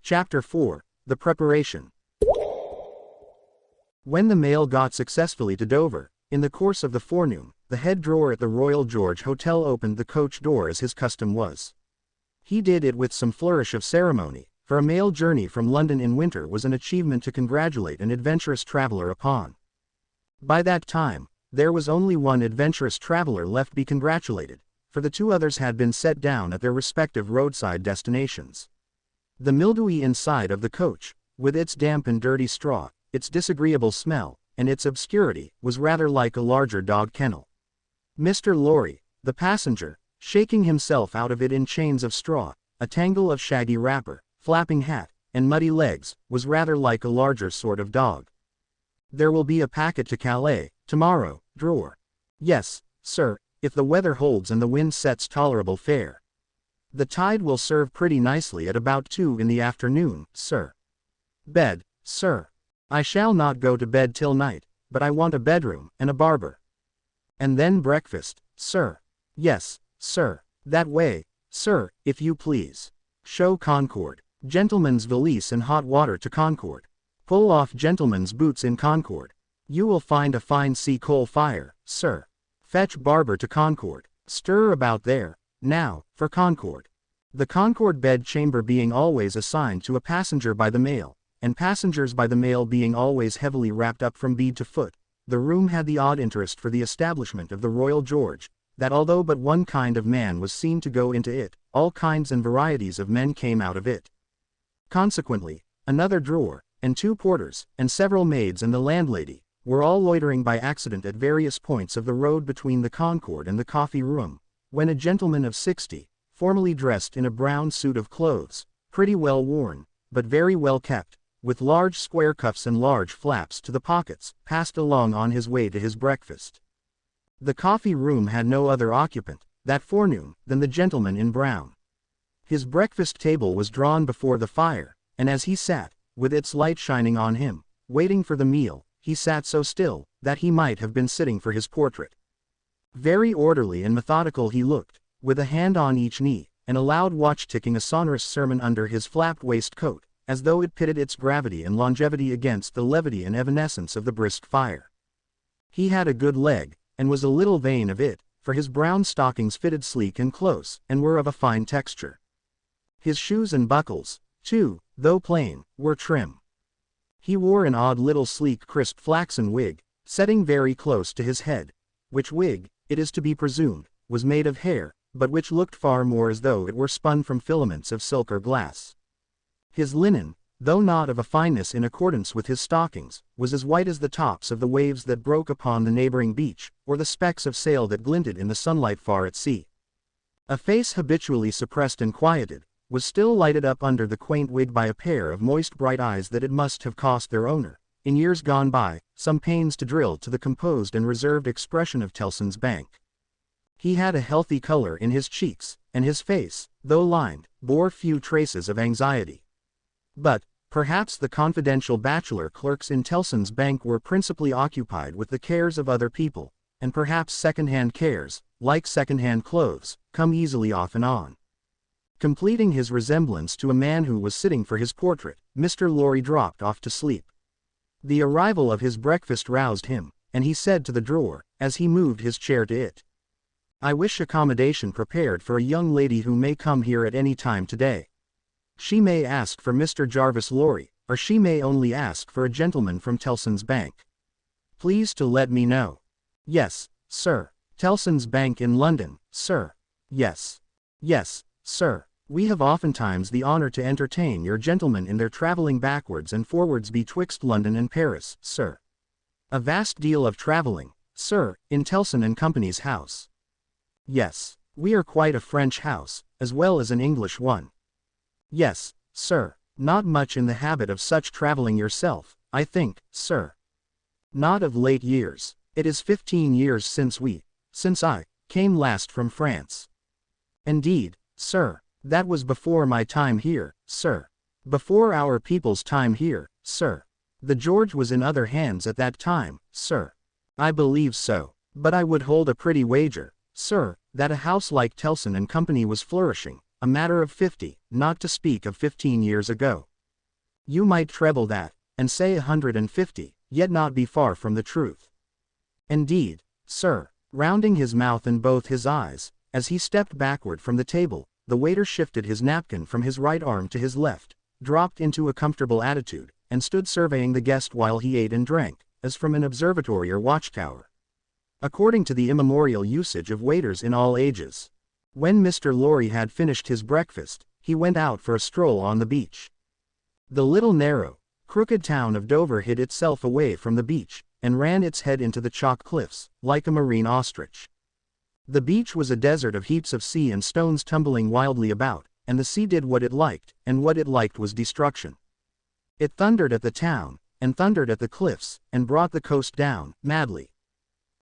Chapter 4, The Preparation. When the mail got successfully to Dover, in the course of the forenoon, the head drawer at the Royal George Hotel opened the coach door as his custom was. He did it with some flourish of ceremony, for a mail journey from London in winter was an achievement to congratulate an adventurous traveler upon. By that time, there was only one adventurous traveler left to be congratulated, for the two others had been set down at their respective roadside destinations. The mildewy inside of the coach, with its damp and dirty straw, its disagreeable smell, and its obscurity, was rather like a larger dog kennel. Mr. Lorry, the passenger, shaking himself out of it in chains of straw, a tangle of shaggy wrapper, flapping hat, and muddy legs, was rather like a larger sort of dog. "There will be a packet to Calais, tomorrow, drawer." "Yes, sir, if the weather holds and the wind sets tolerable fair. The tide will serve pretty nicely at about 2 in the afternoon, sir." "Bed, sir. I shall not go to bed till night, but I want a bedroom, and a barber." "And then breakfast, sir." "Yes, sir. That way, sir, if you please. Show Concord. Gentleman's valise and hot water to Concord. Pull off gentleman's boots in Concord. You will find a fine sea coal fire, sir. Fetch barber to Concord. Stir about there, now, for Concord." The Concord bed chamber being always assigned to a passenger by the mail, and passengers by the mail being always heavily wrapped up from bead to foot, the room had the odd interest for the establishment of the Royal George, that although but one kind of man was seen to go into it, all kinds and varieties of men came out of it. Consequently, another drawer, and 2 porters, and several maids and the landlady, were all loitering by accident at various points of the road between the Concord and the coffee room, when a gentleman of 60, formally dressed in a brown suit of clothes, pretty well worn, but very well kept, with large square cuffs and large flaps to the pockets, passed along on his way to his breakfast. The coffee room had no other occupant, that forenoon, than the gentleman in brown. His breakfast table was drawn before the fire, and as he sat, with its light shining on him, waiting for the meal, he sat so still, that he might have been sitting for his portrait. Very orderly and methodical he looked, with a hand on each knee, and a loud watch ticking a sonorous sermon under his flapped waistcoat, as though it pitted its gravity and longevity against the levity and evanescence of the brisk fire. He had a good leg, and was a little vain of it, for his brown stockings fitted sleek and close, and were of a fine texture. His shoes and buckles, too, though plain, were trim. He wore an odd little sleek crisp flaxen wig, setting very close to his head, which wig, it is to be presumed, was made of hair, but which looked far more as though it were spun from filaments of silk or glass. His linen, though not of a fineness in accordance with his stockings, was as white as the tops of the waves that broke upon the neighboring beach, or the specks of sail that glinted in the sunlight far at sea. A face habitually suppressed and quieted, was still lighted up under the quaint wig by a pair of moist bright eyes that it must have cost their owner, in years gone by, some pains to drill to the composed and reserved expression of Tellson's Bank. He had a healthy color in his cheeks, and his face, though lined, bore few traces of anxiety. But, perhaps the confidential bachelor clerks in Tellson's Bank were principally occupied with the cares of other people, and perhaps second-hand cares, like second-hand clothes, come easily off and on. Completing his resemblance to a man who was sitting for his portrait, Mr. Lorry dropped off to sleep. The arrival of his breakfast roused him, and he said to the drawer, as he moved his chair to it, "I wish accommodation prepared for a young lady who may come here at any time today. She may ask for Mr. Jarvis Lorry, or she may only ask for a gentleman from Tellson's Bank. Please to let me know." "Yes, sir. Tellson's Bank in London, sir." "Yes. Yes, sir. We have oftentimes the honor to entertain your gentlemen in their travelling backwards and forwards betwixt London and Paris, sir. A vast deal of travelling, sir, in Tellson and Company's house." "Yes. We are quite a French house, as well as an English one." "Yes, sir. Not much in the habit of such travelling yourself, I think, sir." "Not of late years. It is 15 years since I came last from France." "Indeed, sir. That was before my time here, sir." "Before our people's time here, sir. The George was in other hands at that time, sir." "I believe so. But I would hold a pretty wager, sir, that a house like Tellson and Company was flourishing, a matter of 50, not to speak of 15 years ago." You might treble that, and say 150, yet not be far from the truth. Indeed, sir. Rounding his mouth and both his eyes, as he stepped backward from the table, the waiter shifted his napkin from his right arm to his left, dropped into a comfortable attitude, and stood surveying the guest while he ate and drank, as from an observatory or watchtower. According to the immemorial usage of waiters in all ages. When Mr. Lorry had finished his breakfast, he went out for a stroll on the beach. The little narrow, crooked town of Dover hid itself away from the beach, and ran its head into the chalk cliffs, like a marine ostrich. The beach was a desert of heaps of sea and stones tumbling wildly about, and the sea did what it liked, and what it liked was destruction. It thundered at the town, and thundered at the cliffs, and brought the coast down, madly.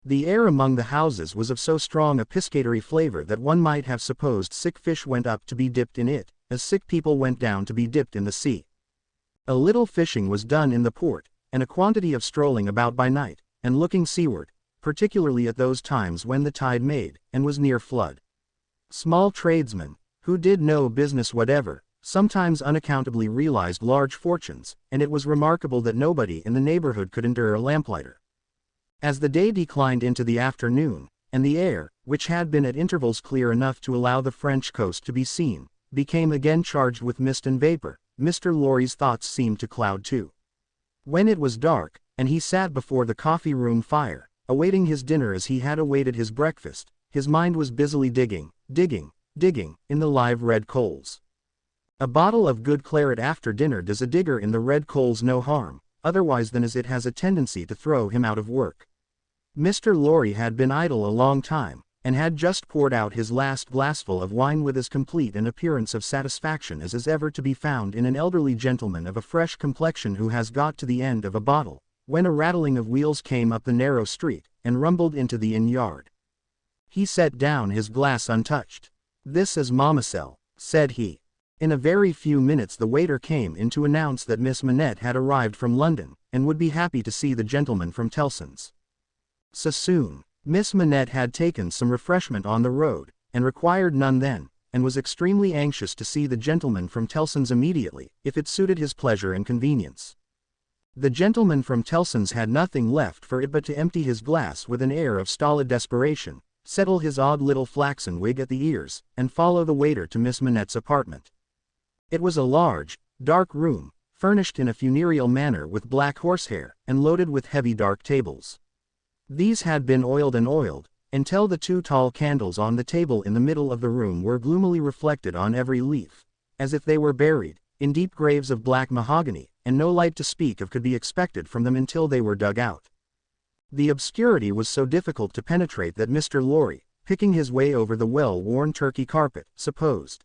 The air among the houses was of so strong a piscatory flavor that one might have supposed sick fish went up to be dipped in it, as sick people went down to be dipped in the sea. A little fishing was done in the port, and a quantity of strolling about by night, and looking seaward, particularly at those times when the tide made, and was near flood. Small tradesmen, who did no business whatever, sometimes unaccountably realized large fortunes, and it was remarkable that nobody in the neighborhood could endure a lamplighter. As the day declined into the afternoon, and the air, which had been at intervals clear enough to allow the French coast to be seen, became again charged with mist and vapor, Mr. Lorry's thoughts seemed to cloud too. When it was dark, and he sat before the coffee-room fire, awaiting his dinner as he had awaited his breakfast, his mind was busily digging, in the live red coals. A bottle of good claret after dinner does a digger in the red coals no harm, otherwise than as it has a tendency to throw him out of work. Mr. Lorry had been idle a long time, and had just poured out his last glassful of wine with as complete an appearance of satisfaction as is ever to be found in an elderly gentleman of a fresh complexion who has got to the end of a bottle, when a rattling of wheels came up the narrow street, and rumbled into the inn-yard. He set down his glass untouched. "This is Mamselle," said he. In a very few minutes the waiter came in to announce that Miss Manette had arrived from London, and would be happy to see the gentleman from Tellson's. So soon. Miss Manette had taken some refreshment on the road, and required none then, and was extremely anxious to see the gentleman from Tellson's immediately, if it suited his pleasure and convenience. The gentleman from Tellson's had nothing left for it but to empty his glass with an air of stolid desperation, settle his odd little flaxen wig at the ears, and follow the waiter to Miss Manette's apartment. It was a large, dark room, furnished in a funereal manner with black horsehair, and loaded with heavy dark tables. These had been oiled, until the two tall candles on the table in the middle of the room were gloomily reflected on every leaf, as if they were buried in deep graves of black mahogany, and no light to speak of could be expected from them until they were dug out. The obscurity was so difficult to penetrate that Mr. Lorry, picking his way over the well-worn Turkey carpet, supposed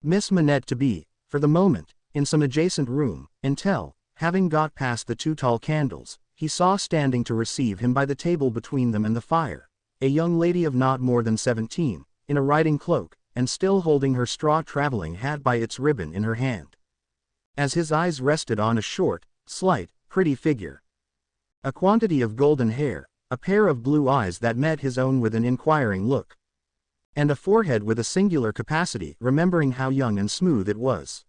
Miss Manette to be, for the moment, in some adjacent room, until, having got past the two tall candles, he saw standing to receive him by the table between them and the fire, a young lady of not more than 17, in a riding cloak, and still holding her straw traveling hat by its ribbon in her hand. As his eyes rested on a short, slight, pretty figure, a quantity of golden hair, a pair of blue eyes that met his own with an inquiring look, and a forehead with a singular capacity, remembering how young and smooth it was,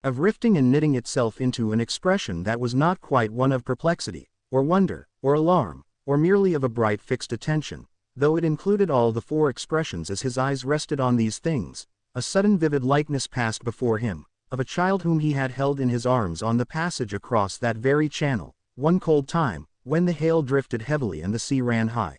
of rifting and knitting itself into an expression that was not quite one of perplexity, or wonder, or alarm, or merely of a bright fixed attention, though it included all the four expressions. As his eyes rested on these things, a sudden vivid likeness passed before him, of a child whom he had held in his arms on the passage across that very channel, one cold time, when the hail drifted heavily and the sea ran high.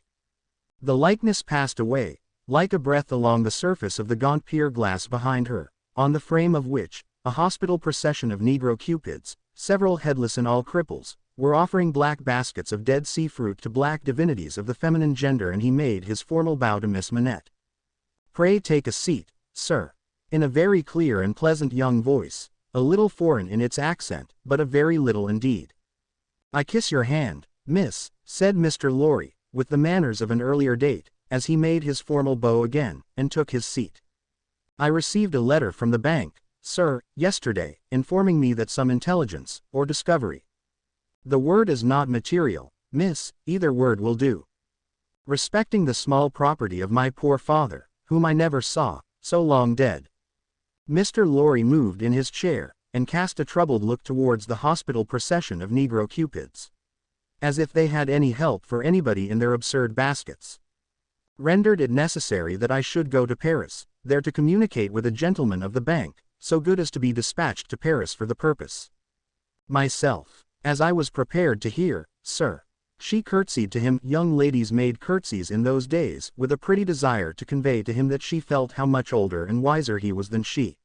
The likeness passed away, like a breath, along the surface of the gaunt pier glass behind her, on the frame of which, a hospital procession of Negro cupids, several headless and all cripples, were offering black baskets of dead sea fruit to black divinities of the feminine gender, and he made his formal bow to Miss Manette. "Pray take a seat, sir," in a very clear and pleasant young voice, a little foreign in its accent, but a very little indeed. "I kiss your hand, miss," said Mr. Lorry, with the manners of an earlier date, as he made his formal bow again, and took his seat. "I received a letter from the bank, sir, yesterday, informing me that some intelligence, or discovery. The word is not material, miss, either word will do. Respecting the small property of my poor father, whom I never saw, so long dead." Mr. Lorry moved in his chair, and cast a troubled look towards the hospital procession of Negro Cupids. As if they had any help for anybody in their absurd baskets. Rendered it necessary that I should go to Paris, there to communicate with a gentleman of the bank, so good as to be dispatched to Paris for the purpose. Myself, as I was prepared to hear, sir. She curtsied to him. Young ladies made curtsies in those days, with a pretty desire to convey to him that she felt how much older and wiser he was than she.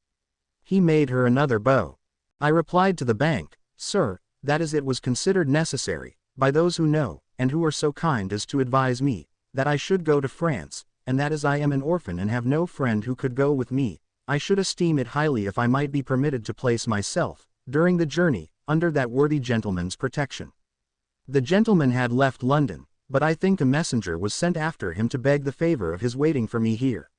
He made her another bow. I replied to the bank, sir, that as it was considered necessary, by those who know, and who are so kind as to advise me, that I should go to France, and that as I am an orphan and have no friend who could go with me, I should esteem it highly if I might be permitted to place myself, during the journey, under that worthy gentleman's protection. The gentleman had left London, but I think a messenger was sent after him to beg the favor of his waiting for me here.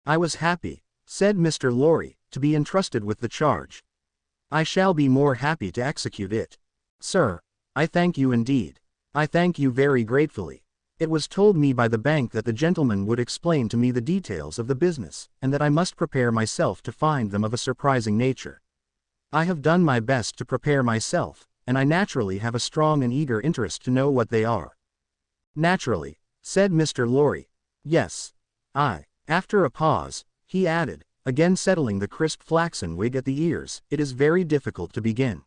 I was happy, said Mr. Lorry, to be entrusted with the charge. I shall be more happy to execute it. Sir, I thank you indeed. I thank you very gratefully. It was told me by the bank that the gentleman would explain to me the details of the business, and that I must prepare myself to find them of a surprising nature. I have done my best to prepare myself, and I naturally have a strong and eager interest to know what they are. Naturally, said Mr. Lorry. Yes. After a pause, he added, again settling the crisp flaxen wig at the ears, it is very difficult to begin.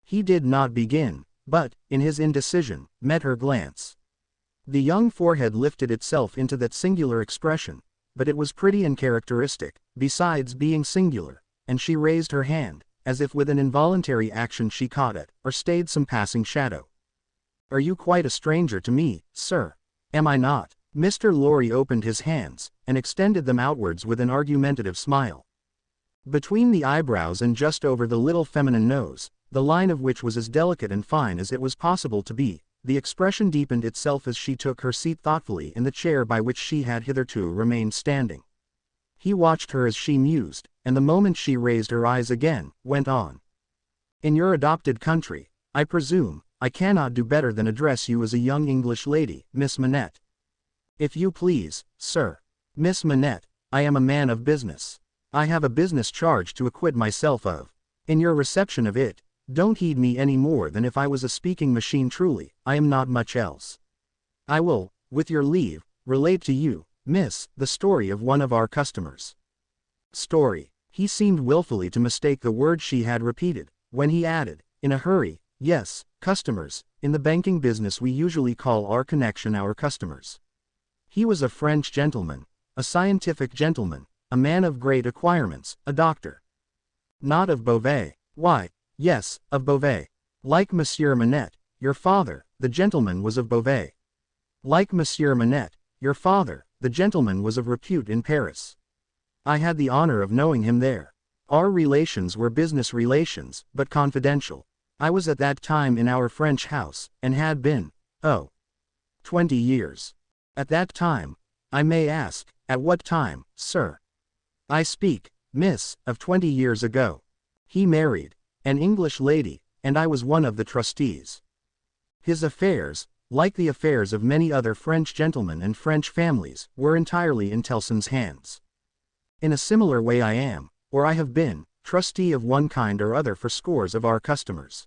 He did not begin, but, in his indecision, met her glance. The young forehead lifted itself into that singular expression, but it was pretty and characteristic, besides being singular, and she raised her hand, as if with an involuntary action she caught at, or stayed some passing shadow. Are you quite a stranger to me, sir? Am I not? Mr. Lorry opened his hands, and extended them outwards with an argumentative smile. Between the eyebrows and just over the little feminine nose, the line of which was as delicate and fine as it was possible to be, the expression deepened itself as she took her seat thoughtfully in the chair by which she had hitherto remained standing. He watched her as she mused, and the moment she raised her eyes again, went on. In your adopted country, I presume, I cannot do better than address you as a young English lady, Miss Manette. If you please, sir. Miss Manette, I am a man of business. I have a business charge to acquit myself of. In your reception of it, don't heed me any more than if I was a speaking machine. Truly, I am not much else. I will, with your leave, relate to you, miss, the story of one of our customers. Story. He seemed willfully to mistake the word she had repeated, when he added, in a hurry, yes, customers, in the banking business we usually call our connection our customers. He was a French gentleman, a scientific gentleman, a man of great acquirements, a doctor. Not of Beauvais. Why, yes, of Beauvais. Like Monsieur Manette, your father, the gentleman was of Beauvais. Like Monsieur Manette, your father, the gentleman was of repute in Paris. I had the honor of knowing him there. Our relations were business relations, but confidential. I was at that time in our French house, and had been, 20 years. At that time, I may ask, at what time, sir? I speak, miss, of 20 years ago. He married an English lady, and I was one of the trustees. His affairs, like the affairs of many other French gentlemen and French families, were entirely in Tellson's hands. In a similar way I am, or I have been, trustee of one kind or other for scores of our customers.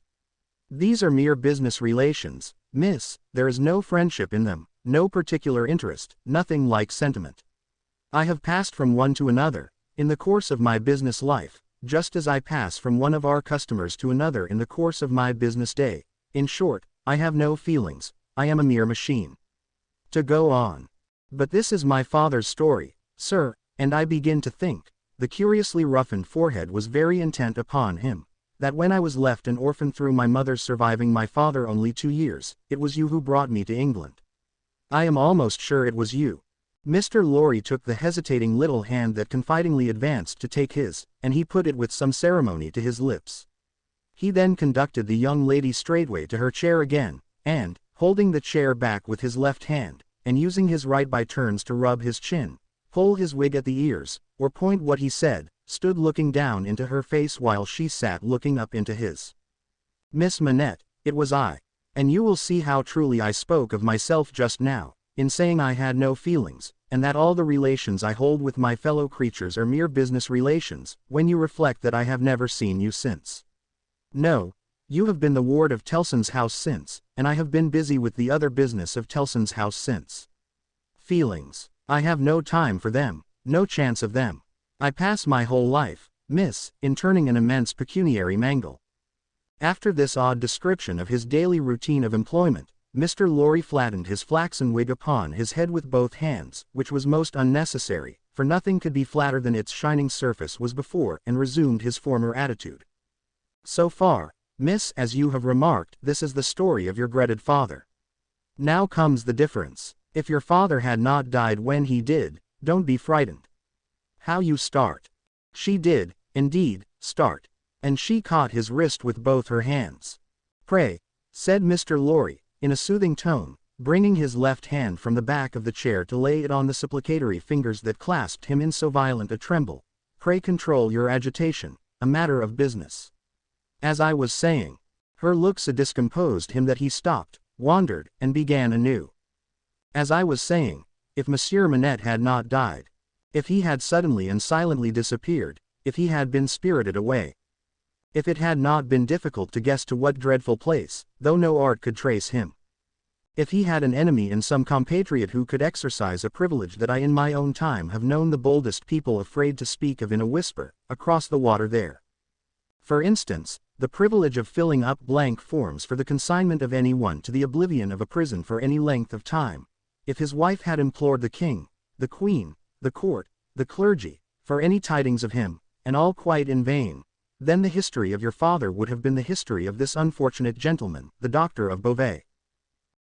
These are mere business relations, miss, there is no friendship in them, no particular interest, nothing like sentiment. I have passed from one to another, in the course of my business life, just as I pass from one of our customers to another in the course of my business day. In short, I have no feelings, I am a mere machine. To go on. But this is my father's story, sir, and I begin to think, the curiously roughened forehead was very intent upon him, that when I was left an orphan through my mother surviving my father only 2 years, it was you who brought me to England. I am almost sure it was you. Mr. Lorry took the hesitating little hand that confidingly advanced to take his, and he put it with some ceremony to his lips. He then conducted the young lady straightway to her chair again, and, holding the chair back with his left hand, and using his right by turns to rub his chin, pull his wig at the ears, or point what he said, stood looking down into her face while she sat looking up into his. Miss Manette, it was I. And you will see how truly I spoke of myself just now, in saying I had no feelings, and that all the relations I hold with my fellow creatures are mere business relations, when you reflect that I have never seen you since. No, you have been the ward of Tellson's house since, and I have been busy with the other business of Tellson's house since. Feelings. I have no time for them, no chance of them. I pass my whole life, miss, in turning an immense pecuniary mangle. After this odd description of his daily routine of employment, Mr. Lorry flattened his flaxen wig upon his head with both hands, which was most unnecessary, for nothing could be flatter than its shining surface was before, and resumed his former attitude. So far, miss, as you have remarked, this is the story of your dreaded father. Now comes the difference. If your father had not died when he did, don't be frightened. How you start. She did, indeed, start. And she caught his wrist with both her hands. Pray, said Mr. Lorry, in a soothing tone, bringing his left hand from the back of the chair to lay it on the supplicatory fingers that clasped him in so violent a tremble, pray control your agitation, a matter of business. As I was saying, her look so discomposed him that he stopped, wandered, and began anew. As I was saying, if Monsieur Manette had not died, if he had suddenly and silently disappeared, if he had been spirited away, if it had not been difficult to guess to what dreadful place, though no art could trace him, if he had an enemy in some compatriot who could exercise a privilege that I in my own time have known the boldest people afraid to speak of in a whisper, across the water there. For instance, the privilege of filling up blank forms for the consignment of any one to the oblivion of a prison for any length of time, if his wife had implored the king, the queen, the court, the clergy, for any tidings of him, and all quite in vain, then the history of your father would have been the history of this unfortunate gentleman, the doctor of Beauvais.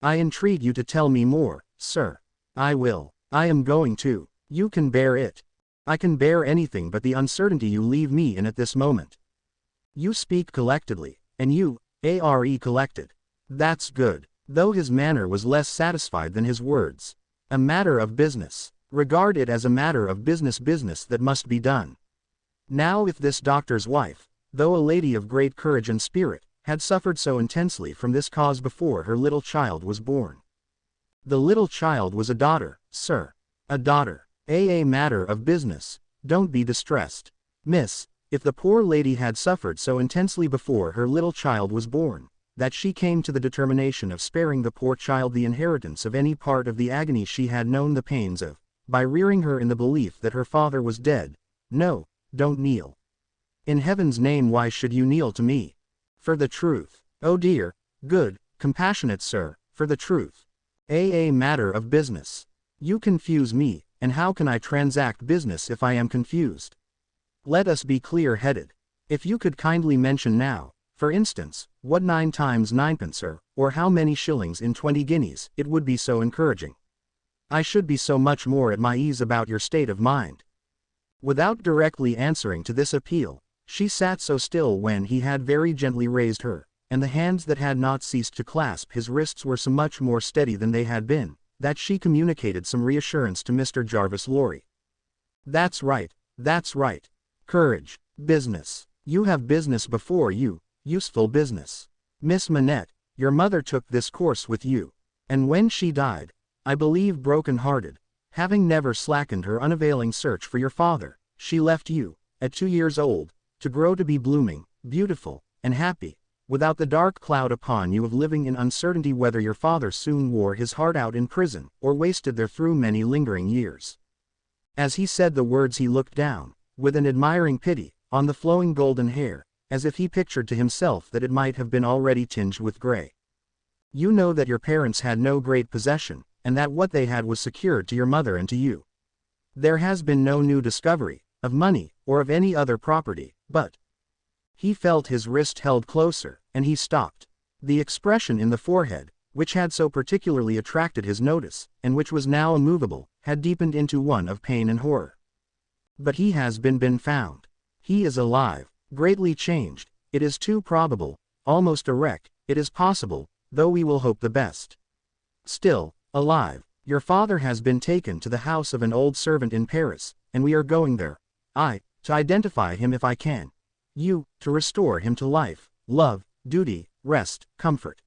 I entreat you to tell me more, sir. I will. I am going to. You can bear it. I can bear anything but the uncertainty you leave me in at this moment. You speak collectedly, and you, are collected. That's good. Though his manner was less satisfied than his words. A matter of business. Regard it as a matter of business that must be done. Now if this doctor's wife, though a lady of great courage and spirit, had suffered so intensely from this cause before her little child was born. The little child was a daughter, sir. A daughter. A matter of business. Don't be distressed. Miss, if the poor lady had suffered so intensely before her little child was born, that she came to the determination of sparing the poor child the inheritance of any part of the agony she had known the pains of, by rearing her in the belief that her father was dead, no, don't kneel. In heaven's name, why should you kneel to me? For the truth. Oh dear, good, compassionate sir, for the truth. A matter of business. You confuse me, and how can I transact business if I am confused? Let us be clear-headed. If you could kindly mention now, for instance, what 9 times 9pence are, or how many shillings in 20 guineas, it would be so encouraging. I should be so much more at my ease about your state of mind. Without directly answering to this appeal, she sat so still when he had very gently raised her, and the hands that had not ceased to clasp his wrists were so much more steady than they had been, that she communicated some reassurance to Mr. Jarvis Lorry. That's right, that's right. Courage, business. You have business before you, useful business. Miss Manette, your mother took this course with you, and when she died, I believe broken-hearted, having never slackened her unavailing search for your father, she left you, at 2 years old, to grow to be blooming, beautiful, and happy, without the dark cloud upon you of living in uncertainty whether your father soon wore his heart out in prison, or wasted there through many lingering years. As he said the words he looked down, with an admiring pity, on the flowing golden hair, as if he pictured to himself that it might have been already tinged with gray. You know that your parents had no great possession, and that what they had was secured to your mother and to you. There has been no new discovery, of money, or of any other property, but... He felt his wrist held closer, and he stopped. The expression in the forehead, which had so particularly attracted his notice, and which was now immovable, had deepened into one of pain and horror. But he has been found. He is alive, greatly changed, it is too probable, almost erect, it is possible, though we will hope the best. Still, alive. Your father has been taken to the house of an old servant in Paris, and we are going there. I, to identify him if I can. You, to restore him to life, love, duty, rest, comfort.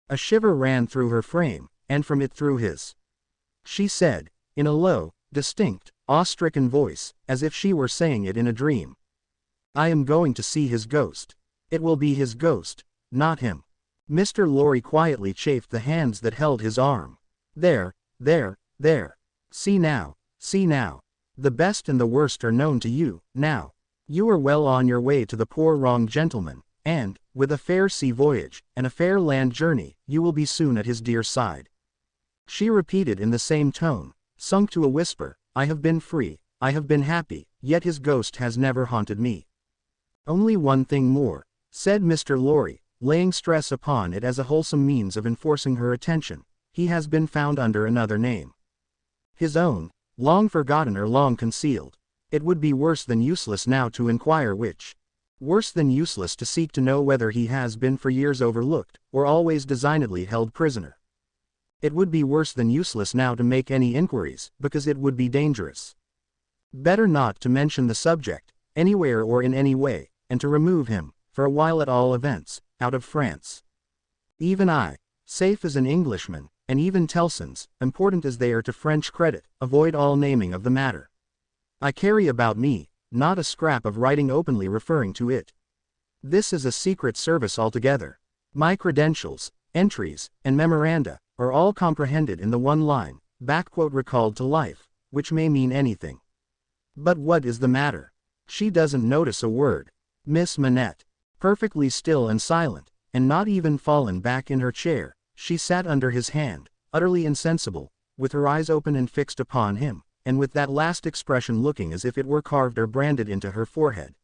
A shiver ran through her frame, and from it through his. She said, in a low, distinct, awe-stricken voice, as if she were saying it in a dream. I am going to see his ghost. It will be his ghost, not him. Mr. Lorry quietly chafed the hands that held his arm. There, there, there. See now, see now. The best and the worst are known to you, now. You are well on your way to the poor wronged gentleman, and, with a fair sea voyage, and a fair land journey, you will be soon at his dear side. She repeated in the same tone, sunk to a whisper, I have been free, I have been happy, yet his ghost has never haunted me. Only one thing more, said Mr. Lorry, laying stress upon it as a wholesome means of enforcing her attention, he has been found under another name. His own, long forgotten or long concealed. It would be worse than useless now to inquire which. Worse than useless to seek to know whether he has been for years overlooked, or always designedly held prisoner. It would be worse than useless now to make any inquiries, because it would be dangerous. Better not to mention the subject, anywhere or in any way, and to remove him, for a while at all events, out of France. Even I, safe as an Englishman, and even Tellson's, important as they are to French credit, avoid all naming of the matter. I carry about me, not a scrap of writing openly referring to it. This is a secret service altogether. My credentials, entries, and memoranda, are all comprehended in the one line, recalled to life, which may mean anything. But what is the matter? She doesn't notice a word. Miss Manette, perfectly still and silent, and not even fallen back in her chair, she sat under his hand, utterly insensible, with her eyes open and fixed upon him, and with that last expression looking as if it were carved or branded into her forehead.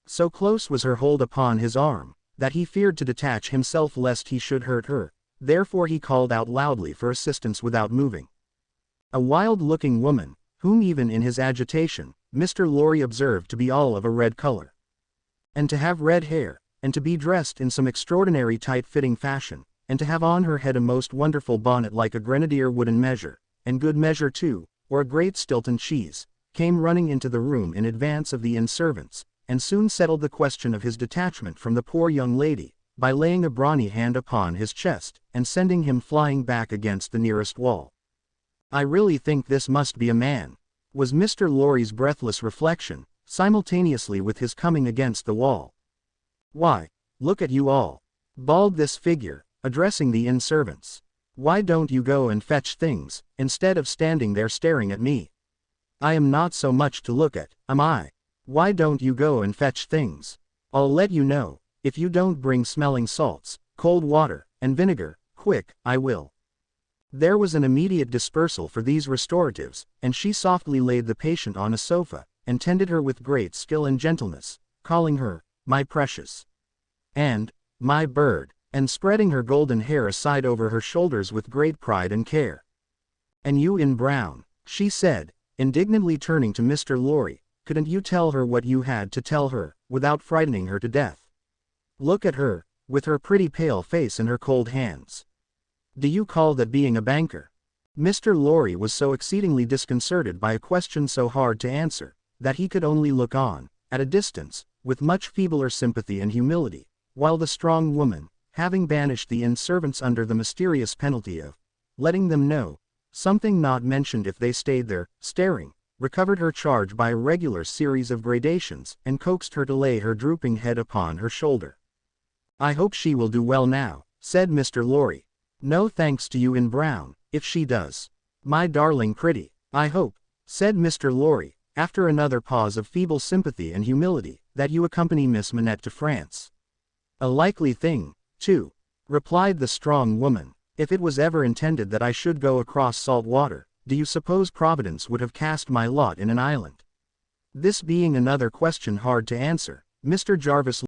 So close was her hold upon his arm, that he feared to detach himself lest he should hurt her, therefore he called out loudly for assistance without moving. A wild-looking woman, whom even in his agitation, Mr. Lorry observed to be all of a red color. And to have red hair, and to be dressed in some extraordinary tight-fitting fashion, and to have on her head a most wonderful bonnet like a grenadier wooden measure, and good measure too, or a great Stilton cheese, came running into the room in advance of the inn servants, and soon settled the question of his detachment from the poor young lady, by laying a brawny hand upon his chest, and sending him flying back against the nearest wall. I really think this must be a man, was Mr. Lorry's breathless reflection, simultaneously with his coming against the wall. Why, look at you all, bawled this figure, addressing the inn servants. Why don't you go and fetch things, instead of standing there staring at me? I am not so much to look at, am I? Why don't you go and fetch things? I'll let you know, if you don't bring smelling salts, cold water, and vinegar, quick, I will. There was an immediate dispersal for these restoratives, and she softly laid the patient on a sofa, and tended her with great skill and gentleness, calling her, my precious, and, my bird, and spreading her golden hair aside over her shoulders with great pride and care. And you in brown, she said, indignantly turning to Mr. Lorry, couldn't you tell her what you had to tell her, without frightening her to death? Look at her, with her pretty pale face and her cold hands. Do you call that being a banker? Mr. Lorry was so exceedingly disconcerted by a question so hard to answer, that he could only look on, at a distance, with much feebler sympathy and humility, while the strong woman, having banished the inn servants under the mysterious penalty of letting them know something not mentioned if they stayed there, staring, recovered her charge by a regular series of gradations, and coaxed her to lay her drooping head upon her shoulder. I hope she will do well now, said Mr. Lorry. No thanks to you in brown, if she does. My darling pretty, I hope, said Mr. Lorry, after another pause of feeble sympathy and humility, that you accompany Miss Manette to France. A likely thing, too, replied the strong woman. If it was ever intended that I should go across salt water, do you suppose Providence would have cast my lot in an island? This being another question hard to answer, Mr. Jarvis